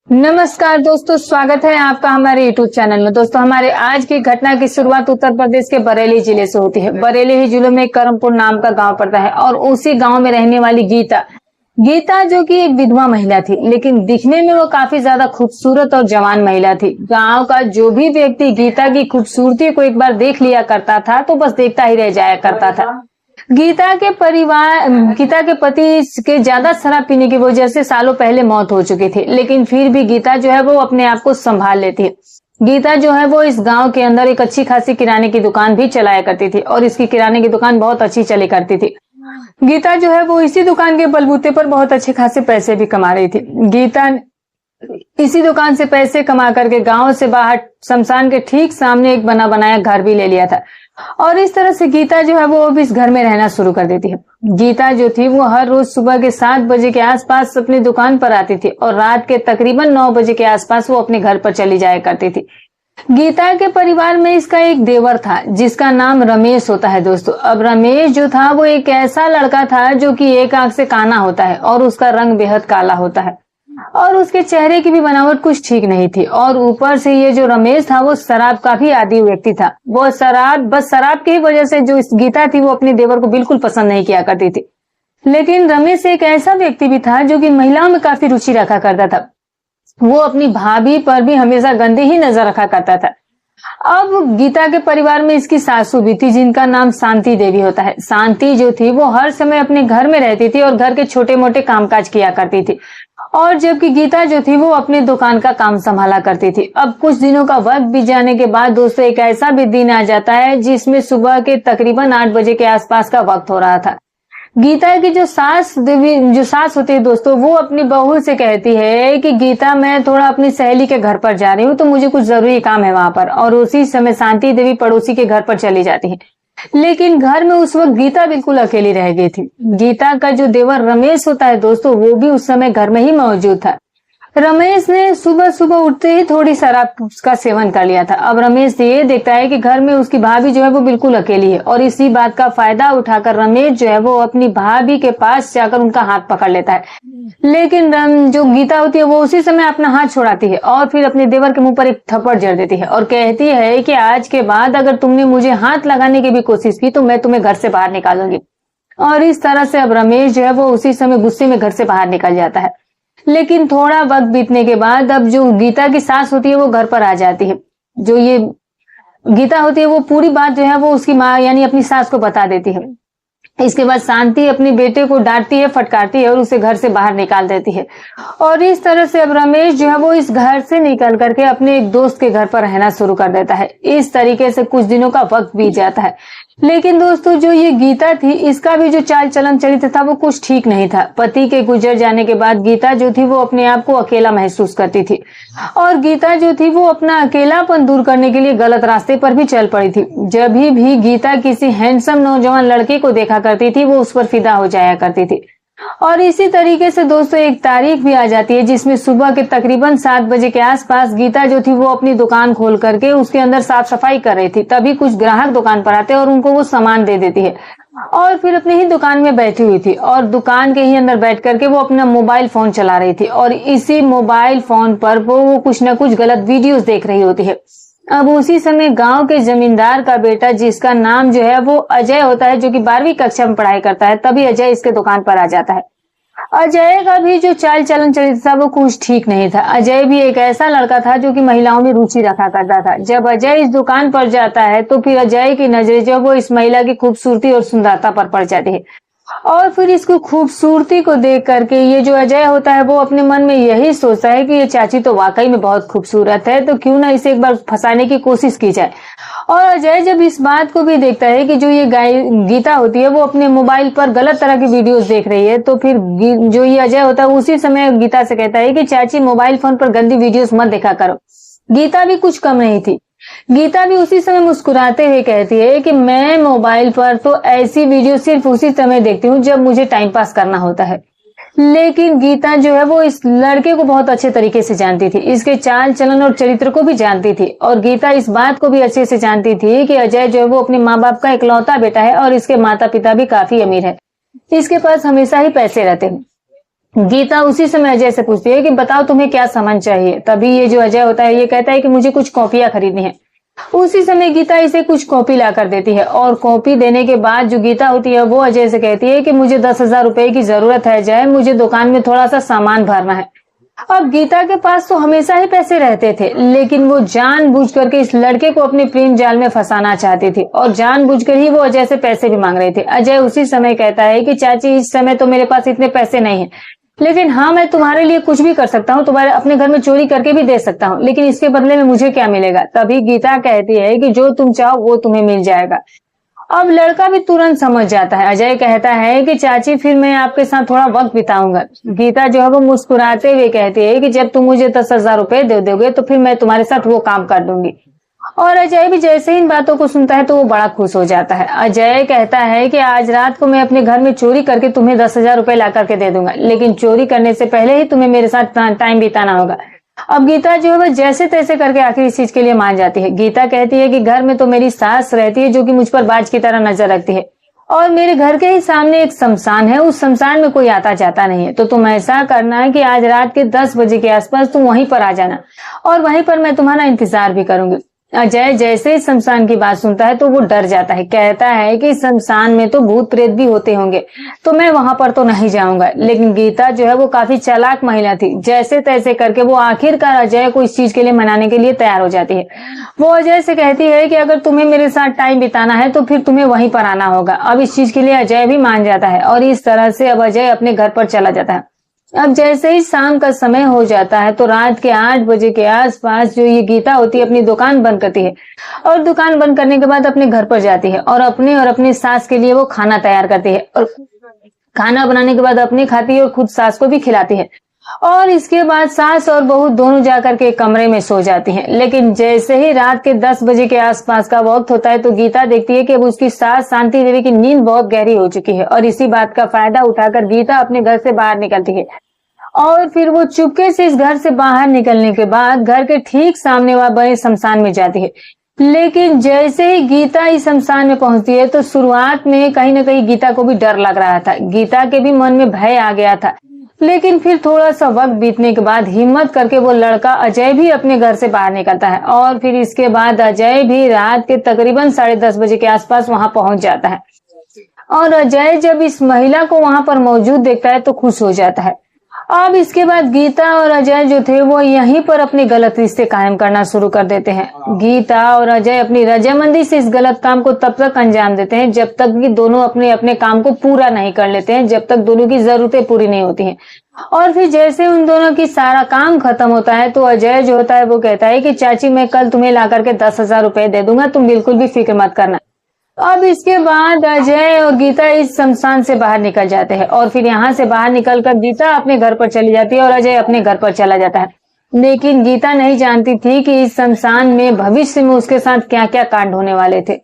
नमस्कार दोस्तों, स्वागत है आपका हमारे यूट्यूब चैनल में। दोस्तों, हमारे आज की घटना की शुरुआत उत्तर प्रदेश के बरेली जिले से होती है। बरेली ही जिले में करमपुर नाम का गांव पड़ता है और उसी गांव में रहने वाली गीता जो कि एक विधवा महिला थी, लेकिन दिखने में वो काफी ज्यादा खूबसूरत और जवान महिला थी। गांव का जो भी व्यक्ति गीता की खूबसूरती को एक बार देख लिया करता था तो बस देखता ही रह जाया करता था। गीता के पति के ज्यादा शराब पीने की वजह से सालों पहले मौत हो चुकी थी, लेकिन फिर भी गीता जो है वो अपने आप को संभाल लेती है। गीता जो है वो इस गांव के अंदर एक अच्छी खासी किराने की दुकान भी चलाया करती थी और इसकी किराने की दुकान बहुत अच्छी चली करती थी। गीता जो है वो इसी दुकान के बलबूते पर बहुत अच्छे खासे पैसे भी कमा रही थी। गीता इसी दुकान से पैसे कमा करके गांव से बाहर शमशान के ठीक सामने एक बना बनाया घर भी ले लिया था और इस तरह से गीता जो है वो अब इस घर में रहना शुरू कर देती है। गीता जो थी वो हर रोज सुबह के 7 बजे के आसपास अपनी दुकान पर आती थी और रात के तकरीबन 9 बजे के आसपास वो अपने घर पर चली जाया करती थी। गीता के परिवार में इसका एक देवर था जिसका नाम रमेश होता है। दोस्तों, अब रमेश जो था वो एक ऐसा लड़का था जो कि एक आंख से काना होता है और उसका रंग बेहद काला होता है और उसके चेहरे की भी बनावट कुछ ठीक नहीं थी और ऊपर से ये जो रमेश था वो शराब का भी आदी व्यक्ति था। वो शराब की वजह से जो इस गीता थी वो अपने देवर को बिल्कुल पसंद नहीं किया करती थी। लेकिन रमेश एक ऐसा व्यक्ति भी था जो कि महिलाओं में काफी रुचि रखा करता था। वो अपनी भाभी पर भी हमेशा गंदी ही नजर रखा करता था। अब गीता के परिवार में इसकी सासू भी थी जिनका नाम शांति देवी होता है। शांति जो थी वो हर समय अपने घर में रहती थी और घर के छोटे मोटे कामकाज किया करती थी और जबकि गीता जो थी वो अपने दुकान का काम संभाला करती थी। अब कुछ दिनों का वक्त बीत जाने के बाद दोस्तों एक ऐसा भी दिन आ जाता है जिसमें सुबह के तकरीबन 8 बजे के आसपास का वक्त हो रहा था। गीता की जो सास होती है दोस्तों, वो अपनी बहू से कहती है कि गीता, मैं थोड़ा अपनी सहेली के घर पर जा रही हूँ तो मुझे कुछ जरूरी काम है वहां पर। और उसी समय शांति देवी पड़ोसी के घर पर चली जाती है, लेकिन घर में उस वक्त गीता बिल्कुल अकेली रह गई थी। गीता का जो देवर रमेश होता है दोस्तों, वो भी उस समय घर में ही मौजूद था। रमेश ने सुबह सुबह उठते ही थोड़ी शराब का सेवन कर लिया था। अब रमेश ये देखता है कि घर में उसकी भाभी जो है वो बिल्कुल अकेली है और इसी बात का फायदा उठाकर रमेश जो है वो अपनी भाभी के पास जाकर उनका हाथ पकड़ लेता है। लेकिन जो गीता होती है वो उसी समय अपना हाथ छुड़ाती है और फिर अपने देवर के मुंह पर एक थप्पड़ जड़ देती है और कहती है कि आज के बाद अगर तुमने मुझे हाथ लगाने की भी कोशिश की तो मैं तुम्हें घर से बाहर निकालूंगी। और इस तरह से अब रमेश जो है वो उसी समय गुस्से में घर से बाहर निकल जाता है। लेकिन थोड़ा वक्त बीतने के बाद अब जो गीता की सास होती है वो घर पर आ जाती है। जो ये गीता होती है वो पूरी बात जो है वो उसकी माँ यानी अपनी सास को बता देती है। इसके बाद शांति अपने बेटे को डांटती है, फटकारती है और उसे घर से बाहर निकाल देती है। और इस तरह से अब रमेश जो है वो इस घर से निकल करके अपने एक दोस्त के घर पर रहना शुरू कर देता है। इस तरीके से कुछ दिनों का वक्त बीत जाता है। लेकिन दोस्तों जो ये गीता थी इसका भी जो चाल चलन चरित्र था वो कुछ ठीक नहीं था। पति के गुजर जाने के बाद गीता जो थी वो अपने आप को अकेला महसूस करती थी और गीता जो थी वो अपना अकेलापन दूर करने के लिए गलत रास्ते पर भी चल पड़ी थी। जब भी गीता किसी हैंडसम नौजवान लड़के को देखा करती थी वो उस पर फिदा हो जाया करती थी। और इसी तरीके से दोस्तों एक तारीख भी आ जाती है जिसमें सुबह के तकरीबन 7 बजे के आसपास गीता जो थी वो अपनी दुकान खोल करके उसके अंदर साफ सफाई कर रही थी। तभी कुछ ग्राहक दुकान पर आते हैं और उनको वो सामान दे देती है और फिर अपनी ही दुकान में बैठी हुई थी और दुकान के ही अंदर बैठ करके वो अपना मोबाइल फोन चला रही थी और इसी मोबाइल फोन पर वो कुछ न कुछ गलत वीडियोस देख रही होती है। अब उसी समय गांव के जमींदार का बेटा जिसका नाम जो है वो अजय होता है, जो कि 12वीं कक्षा में पढ़ाई करता है, तभी अजय इसके दुकान पर आ जाता है। अजय का भी जो चाल चलन चरित्र था वो कुछ ठीक नहीं था। अजय भी एक ऐसा लड़का था जो कि महिलाओं में रुचि रखा करता था। जब अजय इस दुकान पर जाता है तो फिर अजय की नजरें जो वो इस महिला की खूबसूरती और सुंदरता पर पड़ जाती है और फिर इसको खूबसूरती को देख करके ये जो अजय होता है वो अपने मन में यही सोचता है कि ये चाची तो वाकई में बहुत खूबसूरत है, तो क्यों ना इसे एक बार फंसाने की कोशिश की जाए। और अजय जब इस बात को भी देखता है कि जो ये गीता होती है वो अपने मोबाइल पर गलत तरह की वीडियोस देख रही है, तो फिर जो ये अजय होता है उसी समय गीता से कहता है कि चाची मोबाइल फोन पर गंदी वीडियोस मत देखा करो। गीता भी कुछ कम नहीं थी। गीता भी उसी समय मुस्कुराते हुए कहती है कि मैं मोबाइल पर तो ऐसी वीडियो सिर्फ उसी समय देखती हूँ जब मुझे टाइम पास करना होता है। लेकिन गीता जो है वो इस लड़के को बहुत अच्छे तरीके से जानती थी, इसके चाल चलन और चरित्र को भी जानती थी और गीता इस बात को भी अच्छे से जानती थी कि अजय जो है वो अपने माँ बाप का इकलौता बेटा है और इसके माता पिता भी काफी अमीर है, इसके पास हमेशा ही पैसे रहते हैं। गीता उसी समय अजय से पूछती है कि बताओ तुम्हें क्या सामान चाहिए। तभी ये जो अजय होता है ये कहता है कि मुझे कुछ कॉपियां खरीदनी है। उसी समय गीता इसे कुछ कॉपी ला कर देती है और कॉपी देने के बाद जो गीता होती है वो अजय से कहती है कि मुझे 10,000 रुपए की जरूरत है अजय, मुझे दुकान में थोड़ा सा सामान भरना है। अब गीता के पास तो हमेशा ही पैसे रहते थे, लेकिन वो जानबूझ करके इस लड़के को अपने प्रेम जाल में फंसाना चाहती थी और जानबूझकर ही वो अजय से पैसे भी मांग रहे थे। अजय उसी समय कहता है कि चाची इस समय तो मेरे पास इतने पैसे नहीं है, लेकिन हाँ मैं तुम्हारे लिए कुछ भी कर सकता हूँ, तुम्हारे अपने घर में चोरी करके भी दे सकता हूँ, लेकिन इसके बदले में मुझे क्या मिलेगा। तभी गीता कहती है कि जो तुम चाहो वो तुम्हें मिल जाएगा। अब लड़का भी तुरंत समझ जाता है। अजय कहता है कि चाची फिर मैं आपके साथ थोड़ा वक्त बिताऊंगा। गीता जो है वो मुस्कुराते हुए कहती है कि जब तुम मुझे 10,000 रुपए दे दोगे तो फिर मैं तुम्हारे साथ वो काम कर दूंगी। और अजय भी जैसे ही इन बातों को सुनता है तो वो बड़ा खुश हो जाता है। अजय कहता है कि आज रात को मैं अपने घर में चोरी करके तुम्हें 10,000 रुपए ला करके दे दूंगा, लेकिन चोरी करने से पहले ही तुम्हें मेरे साथ टाइम बिताना होगा। अब गीता जो है वो जैसे तैसे करके आखिर इस चीज के लिए मान जाती है। गीता कहती है कि घर में तो मेरी सास रहती है जो कि मुझ पर बाज की तरह नजर रखती है और मेरे घर के ही सामने एक शमशान है, उस शमशान में कोई आता जाता नहीं है, तो तुम ऐसा करना है कि आज रात के 10 बजे के आसपास तुम वहीं पर आ जाना और वहीं पर मैं तुम्हारा इंतजार भी करूंगी। अजय जैसे ही शमशान की बात सुनता है तो वो डर जाता है। कहता है कि शमशान में तो भूत प्रेत भी होते होंगे, तो मैं वहां पर तो नहीं जाऊंगा। लेकिन गीता जो है वो काफी चालाक महिला थी। जैसे तैसे करके वो आखिरकार अजय को इस चीज के लिए मनाने के लिए तैयार हो जाती है। वो अजय से कहती है कि अगर तुम्हें मेरे साथ टाइम बिताना है तो फिर तुम्हें वहीं पर आना होगा। अब इस चीज के लिए अजय भी मान जाता है और इस तरह से अब अजय अपने घर पर चला जाता है। अब जैसे ही शाम का समय हो जाता है तो रात के 8 बजे के आसपास जो ये गीता होती है अपनी दुकान बंद करती है और दुकान बंद करने के बाद अपने घर पर जाती है और अपनी सास के लिए वो खाना तैयार करती है और खाना बनाने के बाद अपनी खाती है और खुद सास को भी खिलाती है और इसके बाद सास और बहू दोनों जाकर के कमरे में सो जाती हैं। लेकिन जैसे ही रात के 10 बजे के आसपास का वक्त होता है तो गीता देखती है कि अब उसकी सास शांति देवी की नींद बहुत गहरी हो चुकी है और इसी बात का फायदा उठाकर गीता अपने घर से बाहर निकलती है और फिर वो चुपके से इस घर से बाहर निकलने के बाद घर के ठीक सामने वह बड़े शमशान में जाती है। लेकिन जैसे ही गीता इस शमशान में पहुंचती है तो शुरुआत में कहीं ना कहीं गीता को भी डर लग रहा था। गीता के भी मन में भय आ गया था, लेकिन फिर थोड़ा सा वक्त बीतने के बाद हिम्मत करके वो लड़का अजय भी अपने घर से बाहर निकलता है और फिर इसके बाद अजय भी रात के तकरीबन 10:30 बजे के आसपास वहां पहुंच जाता है और अजय जब इस महिला को वहां पर मौजूद देखता है तो खुश हो जाता है। अब इसके बाद गीता और अजय जो थे वो यहीं पर अपने गलत रिश्ते कायम करना शुरू कर देते हैं। गीता और अजय अपनी रजामंदी से इस गलत काम को तब तक अंजाम देते हैं जब तक कि दोनों अपने अपने काम को पूरा नहीं कर लेते हैं, जब तक दोनों की जरूरतें पूरी नहीं होती हैं। और फिर जैसे उन दोनों की सारा काम खत्म होता है तो अजय जो होता है वो कहता है कि चाची मैं कल तुम्हें ला करके 10,000 रुपए दे दूंगा, तुम बिल्कुल भी फिक्र मत करना। अब इसके बाद अजय और गीता इस शमशान से बाहर निकल जाते हैं और फिर यहाँ से बाहर निकलकर गीता अपने घर पर चली जाती है और अजय अपने घर पर चला जाता है। लेकिन गीता नहीं जानती थी कि इस शमशान में भविष्य में उसके साथ क्या क्या कांड होने वाले थे।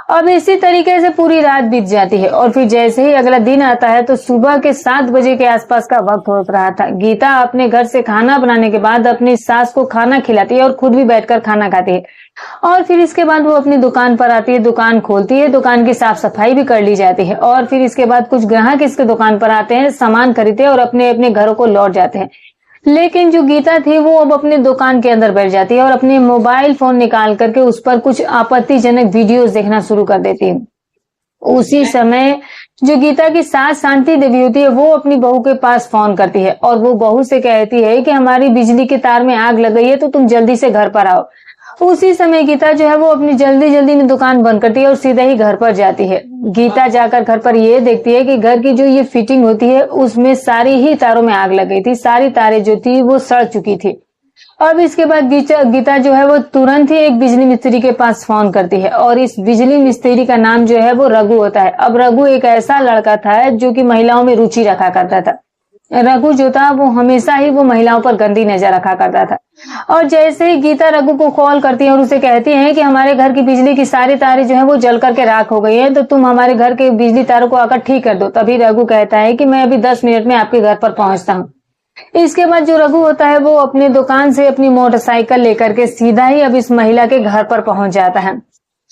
अब इसी तरीके से पूरी रात बीत जाती है और फिर जैसे ही अगला दिन आता है तो सुबह के 7 बजे के आसपास का वक्त हो रहा था। गीता अपने घर से खाना बनाने के बाद अपनी सास को खाना खिलाती है और खुद भी बैठकर खाना खाती है और फिर इसके बाद वो अपनी दुकान पर आती है, दुकान खोलती है, दुकान की साफ सफाई भी कर ली जाती है और फिर इसके बाद कुछ ग्राहक इसके दुकान पर आते हैं, सामान खरीदते हैं और अपने अपने घरों को लौट जाते हैं। लेकिन जो गीता थी वो अब अपने दुकान के अंदर बैठ जाती है और अपने मोबाइल फोन निकाल करके उस पर कुछ आपत्तिजनक वीडियोस देखना शुरू कर देती है। उसी समय जो गीता की सास शांति देवी होती है वो अपनी बहू के पास फोन करती है और वो बहू से कहती है कि हमारी बिजली के तार में आग लग गई है तो तुम जल्दी से घर पर आओ। उसी समय गीता जो है वो अपनी जल्दी में दुकान बंद करती है और सीधे ही घर पर जाती है। गीता जाकर घर पर ये देखती है कि घर की जो ये फिटिंग होती है उसमें सारी ही तारों में आग लग गई थी, सारी तारें जो थी वो सड़ चुकी थी। अब इसके बाद गीता जो है वो तुरंत ही एक बिजली मिस्त्री के पास फोन करती है और इस बिजली मिस्त्री का नाम जो है वो रघु होता है। अब रघु एक ऐसा लड़का था जो कि महिलाओं में रुचि रखा करता था। रघु जो था वो हमेशा ही वो महिलाओं पर गंदी नजर रखा करता था और जैसे ही गीता रघु को कॉल करती है और उसे कहती है कि हमारे घर की बिजली की सारी तारें जो है वो जल करके राख हो गई है तो तुम हमारे घर के बिजली तारों को आकर ठीक कर दो। तभी रघु कहता है कि मैं अभी 10 मिनट में आपके घर पर पहुंचता हूँ। इसके बाद जो रघु होता है वो अपनी दुकान से अपनी मोटरसाइकिल लेकर के सीधा ही अब इस महिला के घर पर पहुंच जाता है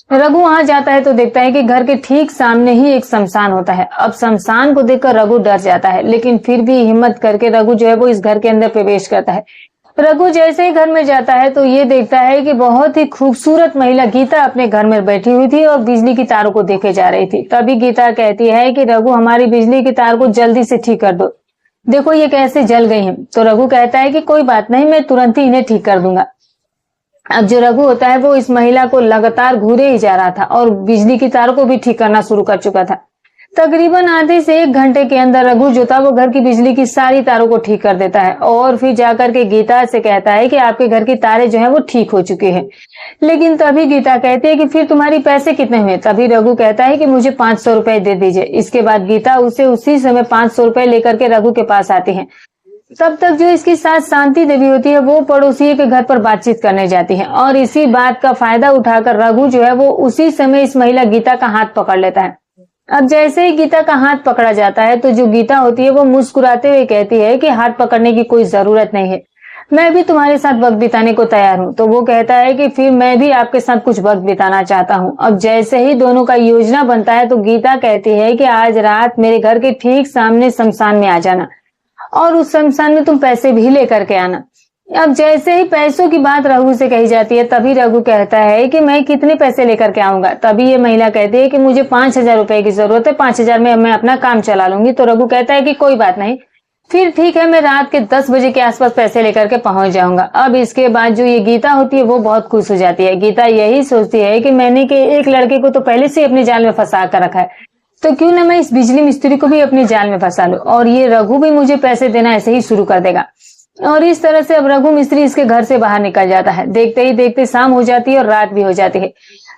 रघु वहां जाता है तो देखता है कि घर के ठीक सामने ही एक शमशान होता है। अब शमशान को देखकर रघु डर जाता है, लेकिन फिर भी हिम्मत करके रघु जो है वो इस घर के अंदर प्रवेश करता है। रघु जैसे ही घर में जाता है तो ये देखता है कि बहुत ही खूबसूरत महिला गीता अपने घर में बैठी हुई थी और बिजली की तारों को देखे जा रही थी। तभी गीता कहती है कि रघु, हमारी बिजली की तार को जल्दी से ठीक कर दो, देखो ये कैसे जल गई हैं। तो रघु कहता है कि कोई बात नहीं, मैं तुरंत ही इन्हें ठीक कर दूंगा। अब जो रघु होता है वो इस महिला को लगातार घूरे ही जा रहा था और बिजली की तारों को भी ठीक करना शुरू कर चुका था। तकरीबन आधे से 1 घंटे के अंदर रघु जो था वो घर की बिजली की सारी तारों को ठीक कर देता है और फिर जाकर के गीता से कहता है कि आपके घर की तारें जो है वो ठीक हो चुकी है। लेकिन तभी गीता कहती है कि फिर तुम्हारी पैसे कितने हुए। तभी रघु कहता है कि मुझे 500 रुपए दे दीजिए। इसके बाद गीता उसे उसी समय 500 रुपए लेकर के रघु के पास आती है। तब तक जो इसकी सास शांति देवी होती है वो पड़ोसी के घर पर बातचीत करने जाती है और इसी बात का फायदा उठाकर रघु जो है वो उसी समय इस महिला गीता का हाथ पकड़ लेता है। अब जैसे ही गीता का हाथ पकड़ा जाता है तो जो गीता होती है वो मुस्कुराते हुए कहती है कि हाथ पकड़ने की कोई जरूरत नहीं है, मैं भी तुम्हारे साथ वक्त बिताने को तैयार हूँ। तो वो कहता है कि फिर मैं भी आपके साथ कुछ वक्त बिताना चाहता हूँ। अब जैसे ही दोनों का योजना बनता है तो गीता कहती है कि आज रात मेरे घर के ठीक सामने शमशान में आ जाना और उस शमशान में तुम पैसे भी लेकर के आना। अब जैसे ही पैसों की बात रघु से कही जाती है तभी रघु कहता है कि मैं कितने पैसे लेकर के आऊंगा। तभी ये महिला कहती है कि मुझे 5,000 रुपए की जरूरत है, 5,000 में मैं अपना काम चला लूंगी। तो रघु कहता है कि कोई बात नहीं, फिर ठीक है, मैं रात के 10 बजे के आसपास पैसे लेकर के पहुंच जाऊंगा। अब इसके बाद जो ये गीता होती है वो बहुत खुश हो जाती है। गीता यही सोचती है कि मैंने के एक लड़के को तो पहले से अपने जाल में फंसा कर रखा है, तो क्यों ना मैं इस बिजली मिस्त्री को भी अपने जाल में फंसा लूं और ये रघु भी मुझे पैसे देना ऐसे ही शुरू कर देगा। और इस तरह से अब रघु मिस्त्री इसके घर से बाहर निकल जाता है। देखते ही देखते शाम हो जाती है और रात भी हो जाती है।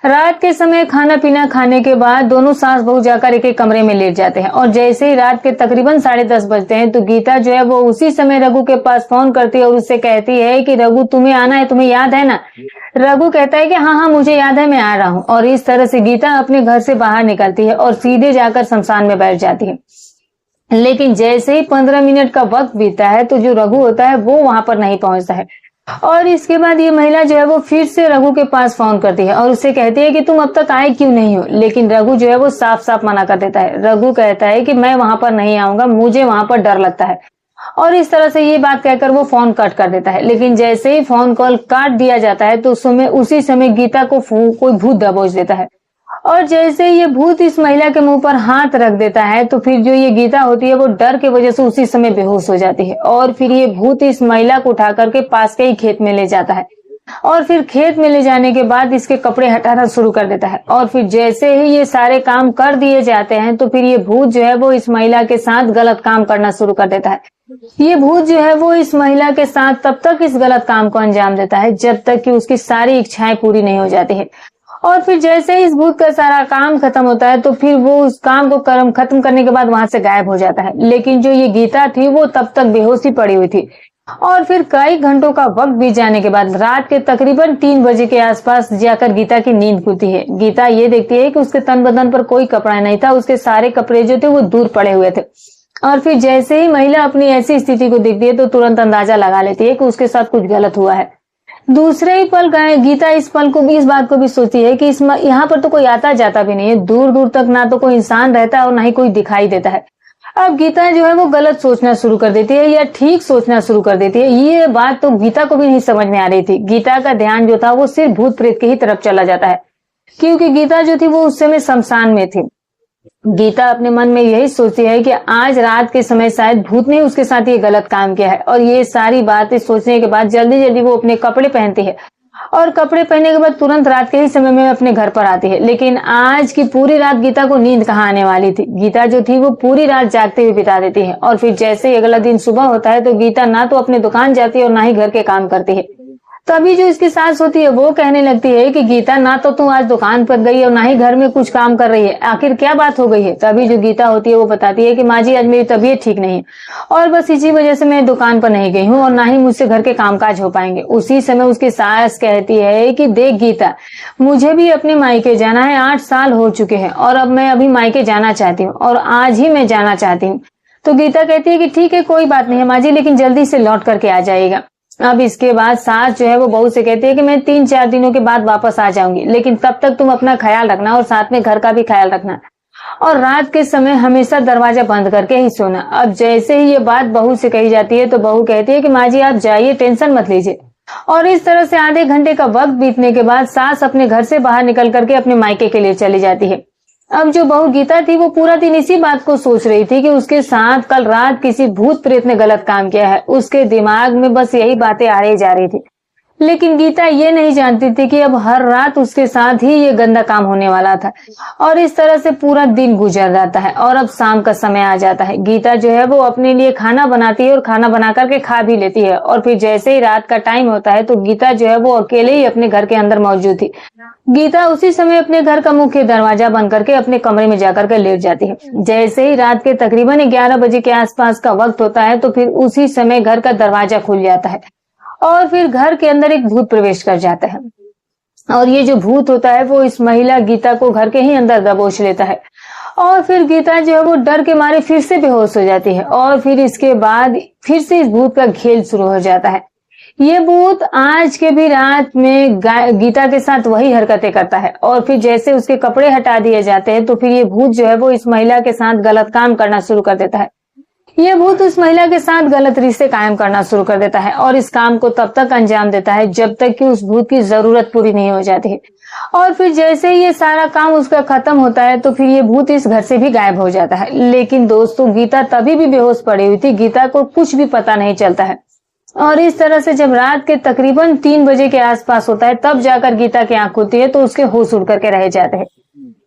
रात के समय खाना पीना खाने के बाद दोनों सास बहू जाकर एक कमरे में लेट जाते हैं और जैसे ही रात के तकरीबन 10:30 बजते हैं तो गीता जो है वो उसी समय रघु के पास फोन करती है और उससे कहती है कि रघु तुम्हें आना है, तुम्हें याद है ना। रघु कहता है कि हाँ मुझे याद है, मैं आ रहा हूँ। और इस तरह से गीता अपने घर से बाहर निकलती है और सीधे जाकर शमशान में बैठ जाती है। लेकिन जैसे ही 15 मिनट का वक्त बीता है तो जो रघु होता है वो वहां पर नहीं पहुंचता है और इसके बाद ये महिला जो है वो फिर से रघु के पास फोन करती है और उससे कहती है कि तुम अब तक आए क्यों नहीं हो। लेकिन रघु जो है वो साफ साफ मना कर देता है। रघु कहता है कि मैं वहां पर नहीं आऊंगा, मुझे वहां पर डर लगता है। और इस तरह से ये बात कहकर वो फोन कट कर देता है। लेकिन जैसे ही फोन कॉल काट दिया जाता है तो उसी समय गीता को कोई भूत दबोच देता है और जैसे ये भूत इस महिला के मुंह पर हाथ रख देता है तो फिर जो ये गीता होती है वो डर की वजह से उसी समय बेहोश हो जाती है और फिर ये भूत इस महिला को उठा करके पास के ही खेत में ले जाता है और फिर खेत में ले जाने के बाद इसके कपड़े हटाना शुरू कर देता है। और फिर जैसे ही ये सारे काम कर दिए जाते हैं तो फिर ये भूत जो है वो इस महिला के साथ गलत काम करना शुरू कर देता है। ये भूत जो है वो इस महिला के साथ तब तक इस गलत काम को अंजाम देता है जब तक कि उसकी सारी इच्छाएं पूरी नहीं हो जाती है। और फिर जैसे ही इस भूत का सारा काम खत्म होता है तो फिर वो उस काम को खत्म करने के बाद वहां से गायब हो जाता है। लेकिन जो ये गीता थी वो तब तक बेहोशी पड़ी हुई थी। और फिर कई घंटों का वक्त बीत जाने के बाद रात के तकरीबन 3 बजे के आसपास जाकर गीता की नींद खुलती है। गीता ये देखती है कि उसके तन बदन पर कोई कपड़ा नहीं था, उसके सारे कपड़े जो थे वो दूर पड़े हुए थे। और फिर जैसे ही महिला अपनी ऐसी स्थिति को देखती है तो तुरंत अंदाजा लगा लेती है कि उसके साथ कुछ गलत हुआ है। दूसरे ही पल गीता इस बात को भी सोचती है कि यहाँ पर तो कोई आता जाता भी नहीं है, दूर दूर तक ना तो कोई इंसान रहता है और ना ही कोई दिखाई देता है। अब गीता जो है वो गलत सोचना शुरू कर देती है या ठीक सोचना शुरू कर देती है। ये बात तो गीता को भी नहीं समझ में आ रही थी। गीता का ध्यान जो था वो सिर्फ भूत प्रेत की ही तरफ चला जाता है क्योंकि गीता जो थी वो उस समय शमशान में थी। गीता अपने मन में यही सोचती है कि आज रात के समय शायद भूत ने उसके साथ ये गलत काम किया है। और ये सारी बातें सोचने के बाद जल्दी जल्दी वो अपने कपड़े पहनती है और कपड़े पहनने के बाद तुरंत रात के ही समय में अपने घर पर आती है। लेकिन आज की पूरी रात गीता को नींद कहाँ आने वाली थी। गीता जो थी वो पूरी रात जागते हुए बिता देती है और फिर जैसे ही अगला दिन सुबह होता है तो गीता ना तो अपने दुकान जाती है और ना ही घर के काम करती है। तभी जो इसकी सास होती है वो कहने लगती है कि गीता ना तो तू आज दुकान पर गई और ना ही घर में कुछ काम कर रही है, आखिर क्या बात हो गई है। तभी जो गीता होती है वो बताती है कि माँ जी आज मेरी तबीयत ठीक नहीं है और बस इसी वजह से मैं दुकान पर नहीं गई हूँ और ना ही मुझसे घर के कामकाज हो पाएंगे। उसी समय उसकी सास कहती है कि देख गीता, मुझे भी अपने मायके जाना है, 8 साल हो चुके हैं और अब मैं अभी मायके जाना चाहती हूँ और आज ही मैं जाना चाहती हूँ। तो गीता कहती है कि ठीक है कोई बात नहीं है माँ जी, लेकिन जल्दी से लौट करके आ जाएगा। अब इसके बाद सास जो है वो बहू से कहती है कि मैं 3-4 दिनों के बाद वापस आ जाऊंगी, लेकिन तब तक तुम अपना ख्याल रखना और साथ में घर का भी ख्याल रखना, और रात के समय हमेशा दरवाजा बंद करके ही सोना। अब जैसे ही ये बात बहू से कही जाती है तो बहू कहती है कि माँ जी आप जाइए, टेंशन मत लीजिए। और इस तरह से आधे घंटे का वक्त बीतने के बाद सास अपने घर से बाहर निकल करके अपने मायके के लिए चली जाती है। अब जो बहू गीता थी वो पूरा दिन इसी बात को सोच रही थी कि उसके साथ कल रात किसी भूत प्रेत ने गलत काम किया है। उसके दिमाग में बस यही बातें आ रही जा रही थी, लेकिन गीता ये नहीं जानती थी कि अब हर रात उसके साथ ही ये गंदा काम होने वाला था। और इस तरह से पूरा दिन गुजर जाता है और अब शाम का समय आ जाता है। गीता जो है वो अपने लिए खाना बनाती है और खाना बना करके खा भी लेती है। और फिर जैसे ही रात का टाइम होता है तो गीता जो है वो अकेले ही अपने घर के अंदर मौजूद थी। गीता उसी समय अपने घर का मुख्य दरवाजा बंद करके अपने कमरे में जाकर के लेट जाती है। जैसे ही रात के तकरीबन 11 बजे के आसपास का वक्त होता है तो फिर उसी समय घर का दरवाजा खुल जाता है और फिर घर के अंदर एक भूत प्रवेश कर जाता है। और ये जो भूत होता है वो इस महिला गीता को घर के ही अंदर दबोच लेता है और फिर गीता जो है वो डर के मारे फिर से बेहोश हो जाती है। और फिर इसके बाद फिर से इस भूत का खेल शुरू हो जाता है। ये भूत आज के भी रात में गीता के साथ वही हरकतें करता है और फिर जैसे उसके कपड़े हटा दिए जाते हैं तो फिर ये भूत जो है वो इस महिला के साथ गलत काम करना शुरू कर देता है। ये भूत उस महिला के साथ गलत रिश्ते कायम करना शुरू कर देता है और इस काम को तब तक अंजाम देता है जब तक कि उस भूत की जरूरत पूरी नहीं हो जाती है। और फिर जैसे ही ये सारा काम उसका खत्म होता है तो फिर ये भूत इस घर से भी गायब हो जाता है। लेकिन दोस्तों गीता तभी भी बेहोश पड़ी हुई थी, गीता को कुछ भी पता नहीं चलता है। और इस तरह से जब रात के तकरीबन 3 बजे के आसपास होता है तब जाकर गीता की आंख खुलती है तो उसके होश उड़ करके रह जाते हैं।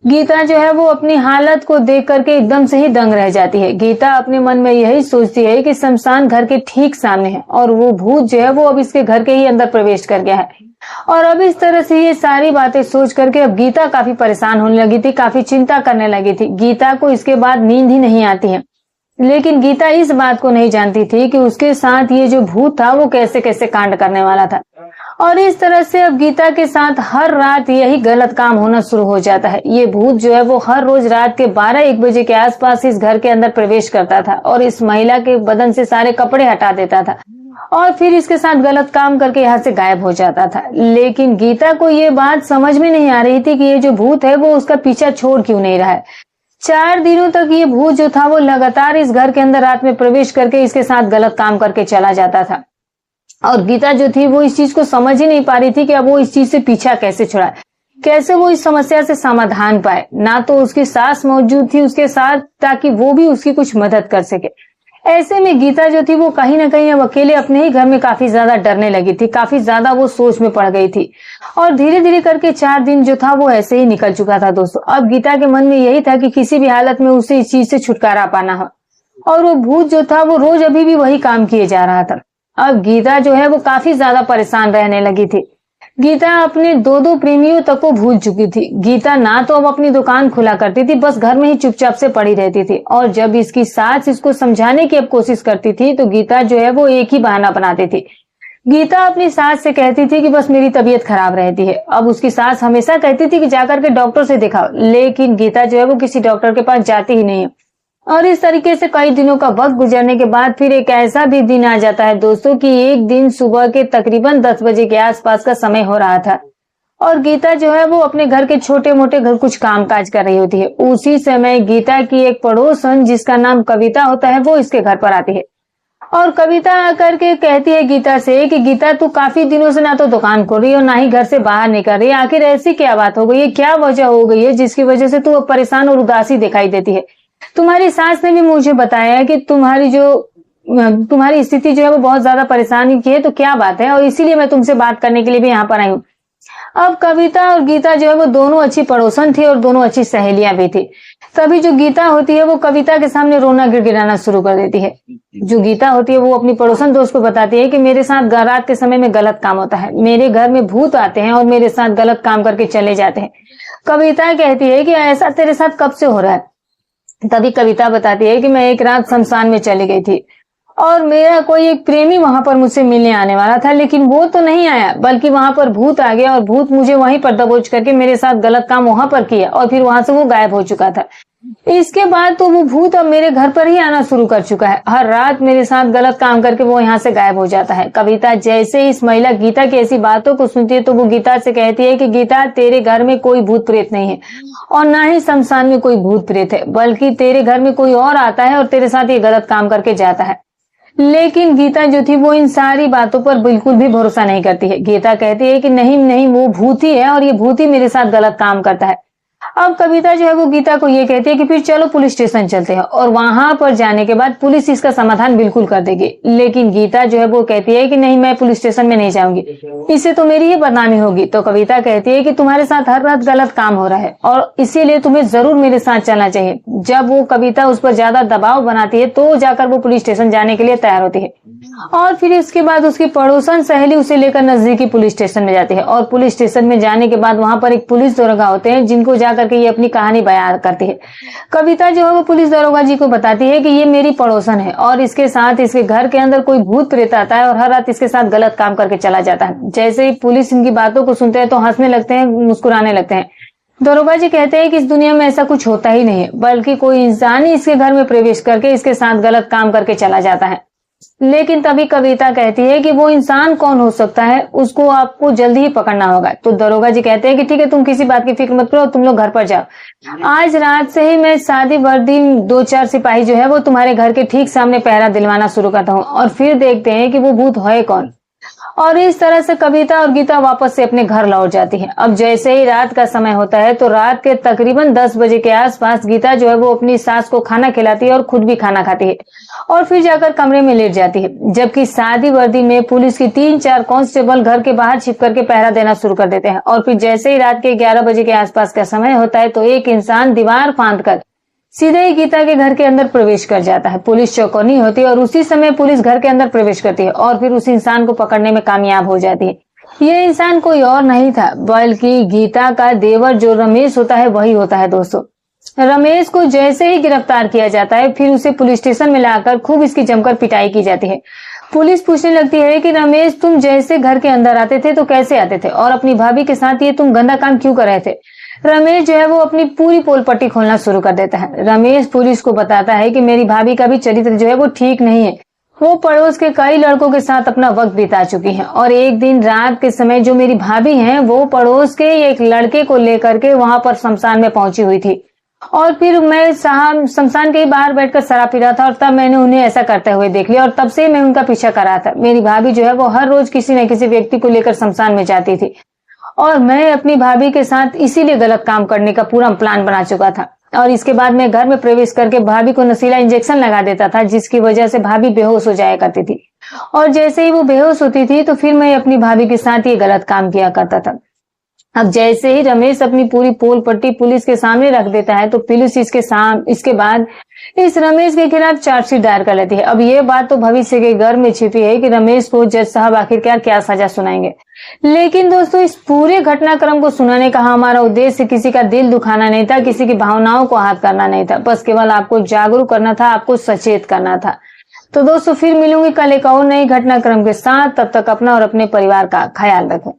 गीता जो है वो अपनी हालत को देख करके एकदम से ही दंग रह जाती है। गीता अपने मन में यही सोचती है कि शमशान घर के ठीक सामने है और वो भूत जो है वो अब इसके घर के ही अंदर प्रवेश कर गया है। और अब इस तरह से ये सारी बातें सोच करके अब गीता काफी परेशान होने लगी थी, काफी चिंता करने लगी थी। गीता को इसके बाद नींद ही नहीं आती है। लेकिन गीता इस बात को नहीं जानती थी कि उसके साथ ये जो भूत था वो कैसे कैसे कांड करने वाला था। और इस तरह से अब गीता के साथ हर रात यही गलत काम होना शुरू हो जाता है। ये भूत जो है वो हर रोज रात के 12-1 बजे के आसपास इस घर के अंदर प्रवेश करता था और इस महिला के बदन से सारे कपड़े हटा देता था और फिर इसके साथ गलत काम करके यहाँ से गायब हो जाता था। लेकिन गीता को ये बात समझ में नहीं आ रही थी कि ये जो भूत है वो उसका पीछा छोड़ क्यों नहीं रहा है। 4 दिनों तक ये भूत जो था वो लगातार इस घर के अंदर रात में प्रवेश करके इसके साथ गलत काम करके चला जाता था। और गीता जो थी वो इस चीज को समझ ही नहीं पा रही थी कि अब वो इस चीज से पीछा कैसे छुड़ाए, कैसे वो इस समस्या से समाधान पाए। ना तो उसकी सास मौजूद थी उसके साथ ताकि वो भी उसकी कुछ मदद कर सके। ऐसे में गीता जो थी वो कहीं ना कहीं अब अकेले अपने ही घर में काफी ज्यादा डरने लगी थी, काफी ज्यादा वो सोच में पड़ गई थी। और धीरे धीरे करके 4 दिन जो था वो ऐसे ही निकल चुका था दोस्तों। अब गीता के मन में यही था कि किसी भी हालत में उसे इस चीज से छुटकारा पाना हो। और वो भूत जो था वो रोज अभी भी वही काम किए जा रहा था। अब गीता जो है वो काफी ज्यादा परेशान रहने लगी थी। गीता अपने 2 प्रेमियों तक को भूल चुकी थी। गीता ना तो अब अपनी दुकान खुला करती थी, बस घर में ही चुपचाप से पड़ी रहती थी। और जब इसकी सास इसको समझाने की अब कोशिश करती थी तो गीता जो है वो एक ही बहाना बनाती थी। गीता अपनी सास से कहती थी कि बस मेरी तबीयत खराब रहती है। अब उसकी सास हमेशा कहती थी कि जाकर के डॉक्टर से दिखाओ, लेकिन गीता जो है वो किसी डॉक्टर के पास जाती ही नहीं है। और इस तरीके से कई दिनों का वक्त गुजरने के बाद फिर एक ऐसा भी दिन आ जाता है दोस्तों कि एक दिन सुबह के तकरीबन 10 बजे के आसपास का समय हो रहा था और गीता जो है वो अपने घर के छोटे मोटे घर कुछ कामकाज कर रही होती है। उसी समय गीता की एक पड़ोसन जिसका नाम कविता होता है वो इसके घर पर आती है और कविता आकर के कहती है गीता से कि गीता तू काफी दिनों से ना तो दुकान खोल रही है और ना ही घर से बाहर निकल रही है। आखिर ऐसी क्या बात हो गई है, क्या वजह हो गई है जिसकी वजह से तू परेशान और उदासी दिखाई देती है। तुम्हारी सास ने भी मुझे बताया कि तुम्हारी स्थिति जो है वो बहुत ज्यादा परेशानी की है, तो क्या बात है, और इसीलिए मैं तुमसे बात करने के लिए भी यहाँ पर आई हूँ। अब कविता और गीता जो है वो दोनों अच्छी पड़ोसन थी और दोनों अच्छी सहेलियां भी थी। तभी जो गीता होती है वो कविता के सामने रोना गिड़गिड़ाना शुरू कर देती है। जो गीता होती है वो अपनी पड़ोसन दोस्त को बताती है कि मेरे साथ रात के समय में गलत काम होता है, मेरे घर में भूत आते हैं और मेरे साथ गलत काम करके चले जाते हैं। कविता कहती है कि ऐसा तेरे साथ कब से हो रहा है। तभी कविता बताती है कि मैं एक रात शमशान में चली गई थी और मेरा कोई एक प्रेमी वहां पर मुझसे मिलने आने वाला था, लेकिन वो तो नहीं आया बल्कि वहां पर भूत आ गया और भूत मुझे वहीं पर दबोच करके मेरे साथ गलत काम वहां पर किया और फिर वहां से वो गायब हो चुका था। इसके बाद तो वो भूत अब मेरे घर पर ही आना शुरू कर चुका है। हर रात मेरे साथ गलत काम करके वो यहाँ से गायब हो जाता है। कविता जैसे ही इस महिला गीता की ऐसी बातों को सुनती है तो वो गीता से कहती है कि गीता, तेरे घर में कोई भूत प्रेत नहीं है और ना ही शमशान में कोई भूत प्रेत है, बल्कि तेरे घर में कोई और आता है और तेरे साथ ये गलत काम करके जाता है। लेकिन गीता जो थी वो इन सारी बातों पर बिल्कुल भी भरोसा नहीं करती है। गीता कहती है कि नहीं नहीं, वो भूत ही है और ये भूत ही मेरे साथ गलत काम करता है। अब कविता जो है वो गीता को ये कहती है कि फिर चलो पुलिस स्टेशन चलते हैं और वहां पर जाने के बाद पुलिस इसका समाधान बिल्कुल कर देगी। लेकिन गीता जो है वो कहती है कि नहीं, मैं पुलिस स्टेशन में नहीं जाऊंगी, इससे तो मेरी ही बदनामी होगी। तो कविता कहती है कि तुम्हारे साथ हर रात गलत काम हो रहा है और इसीलिए तुम्हें जरूर मेरे साथ चलना चाहिए। जब वो कविता उस पर ज्यादा दबाव बनाती है तो जाकर वो पुलिस स्टेशन जाने के लिए तैयार होती है और फिर इसके बाद उसकी पड़ोसन सहेली उसे लेकर नजदीकी पुलिस स्टेशन में जाती है। और पुलिस स्टेशन में जाने के बाद वहां पर एक पुलिस दरोगा होते हैं जिनको जाकर के ये अपनी कहानी बयान करती है। कविता जो है वो पुलिस दरोगा जी को बताती है कि ये मेरी पड़ोसन है और इसके साथ इसके घर के अंदर कोई भूत प्रेत आता है और हर रात इसके साथ गलत काम करके चला जाता है। जैसे ही पुलिस इनकी बातों को सुनते हैं तो हंसने लगते हैं, मुस्कुराने लगते हैं। दरोगा जी कहते हैं कि इस दुनिया में ऐसा कुछ होता ही नहीं है, बल्कि कोई इंसान ही इसके घर में प्रवेश करके इसके साथ गलत काम करके चला जाता है। लेकिन तभी कविता कहती है कि वो इंसान कौन हो सकता है, उसको आपको जल्दी ही पकड़ना होगा। तो दरोगा जी कहते हैं कि ठीक है, तुम किसी बात की फिक्र मत करो, तुम लोग घर पर जाओ। आज रात से ही मैं शादी वर्दी 2-4 सिपाही जो है वो तुम्हारे घर के ठीक सामने पहरा दिलवाना शुरू करता हूँ और फिर देखते हैं कि वो भूत है कौन। और इस तरह से कविता और गीता वापस से अपने घर लौट जाती है। अब जैसे ही रात का समय होता है तो रात के तकरीबन 10 बजे के आसपास गीता जो है वो अपनी सास को खाना खिलाती है और खुद भी खाना खाती है और फिर जाकर कमरे में लेट जाती है। जबकि सादी वर्दी में पुलिस की 3-4 कांस्टेबल घर के बाहर छिप करके पहरा देना शुरू कर देते हैं। और फिर जैसे ही रात के 11 बजे के आसपास का समय होता है तो एक इंसान दीवार फांदकर सीधे ही गीता के घर के अंदर प्रवेश कर जाता है। पुलिस चौकन्नी होती है और उसी समय पुलिस घर के अंदर प्रवेश करती है और फिर उस इंसान को पकड़ने में कामयाब हो जाती है। यह इंसान कोई और नहीं था बल्कि गीता का देवर जो रमेश होता है वही होता है। दोस्तों, रमेश को जैसे ही गिरफ्तार किया जाता है फिर उसे पुलिस स्टेशन में लाकर खूब इसकी जमकर पिटाई की जाती है। पुलिस पूछने लगती है कि रमेश, तुम जैसे घर के अंदर आते थे तो कैसे आते थे और अपनी भाभी के साथ ये तुम गंदा काम क्यों कर रहे थे। रमेश जो है वो अपनी पूरी पोल पट्टी खोलना शुरू कर देता है। रमेश पुलिस को बताता है कि मेरी भाभी का भी चरित्र जो है वो ठीक नहीं है, वो पड़ोस के कई लड़कों के साथ अपना वक्त बिता चुकी है और एक दिन रात के समय जो मेरी भाभी हैं वो पड़ोस के एक लड़के को लेकर के वहां पर शमशान में पहुंची हुई थी और फिर मैं शमशान के बाहर बैठकर शराब पी रहा था और तब मैंने उन्हें ऐसा करते हुए देख लिया और तब से मैं उनका पीछा कर रहा था। मेरी भाभी जो है वो हर रोज किसी न किसी व्यक्ति को लेकर शमशान में जाती थी और मैं अपनी भाभी के साथ इसीलिए गलत काम करने का पूरा प्लान बना चुका था। और इसके बाद मैं घर में प्रवेश करके भाभी को नशीला इंजेक्शन लगा देता था जिसकी वजह से भाभी बेहोश हो जाया करती थी और जैसे ही वो बेहोश होती थी तो फिर मैं अपनी भाभी के साथ ये गलत काम किया करता था। अब जैसे ही रमेश अपनी पूरी पोल पट्टी पुलिस के सामने रख देता है तो पुलिस इसके बाद इस रमेश के खिलाफ चार्जशीट दायर कर लेती है। अब ये बात तो भविष्य के घर में छिपी है कि रमेश को जज साहब आखिरकार क्या सजा सुनाएंगे। लेकिन दोस्तों, इस पूरे घटनाक्रम को सुनाने का हमारा उद्देश्य किसी का दिल दुखाना नहीं था, किसी की भावनाओं को आहत करना नहीं था, बस केवल आपको जागरूक करना था, आपको सचेत करना था। तो दोस्तों, फिर मिलूंगी कल एक और नई घटनाक्रम के साथ। तब तक अपना और अपने परिवार का ख्याल रखें।